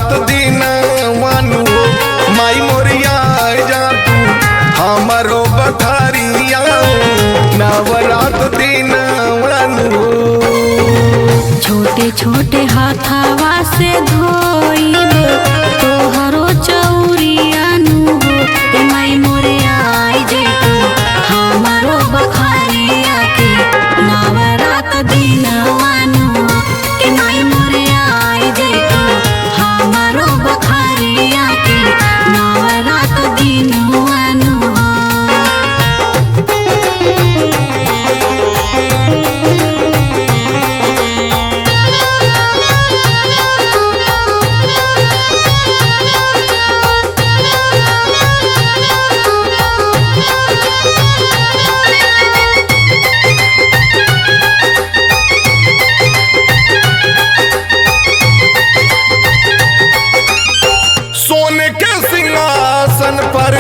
रात दिन मानू माई मोरिया जा तू हमारो बखारिया नवरात दिन मानू। छोटे छोटे हाथावा से धोइब तोहरो चौरिया नु हो माई मोरे आई जे तू हमारो बखारिया के नवरात दिन मानू के माई मोरे आई जे तू हमारो बखारिया के नवरात दिन मानू। सोने के सिंहासन पर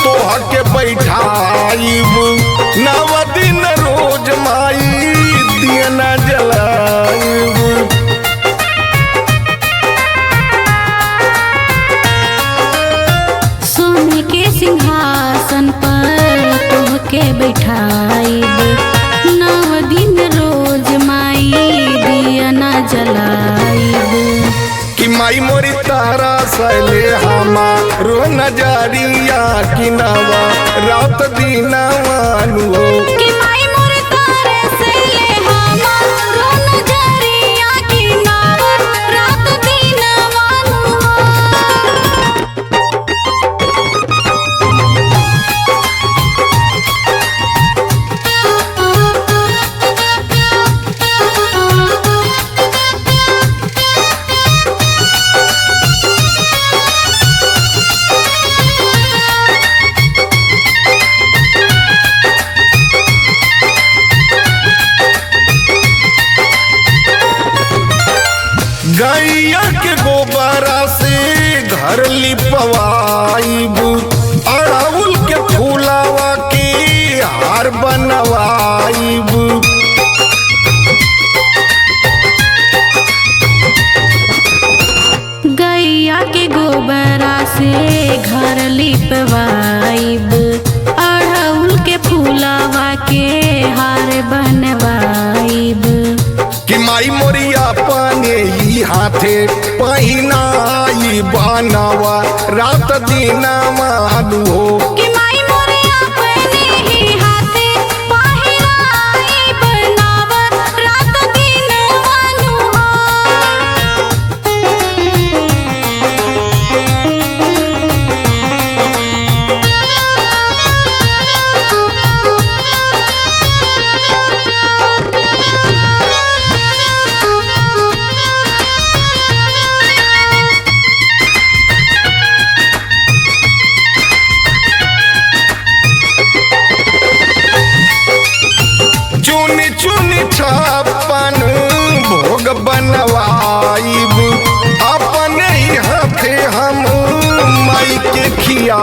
तोह के बैठाइब नव दिन रोज माई दिया न जलाइब। सोने के सिंहासन पर तोहके बैठाइब नव दिन रोज माई दिया न जलाइब। कि माई मोरी तारा सैले हमारो नजरिया कि नवा रात दिन मानू कि माई मोरे तारे से ले हमारो नजरिया की नवरात दिन मानू। गैया के गोबरा से घर लिपवाइब अड़हुल के फूलावा के हार बनवाइब। गैया के गोबरा से घर लिपवाइब अड़हुल के फूलावा के हार बनवाइब। कि माई मोरी अपने ही हाथे पहिनाई बनवा रात दिन मानू हो। कि माई मोरे अपने ही हाथे पहिराई बनवरात दिन मानू हो। चुनी चुनी छप्पन भोग बनवाइब अपने ही हाथे हम माई के खिया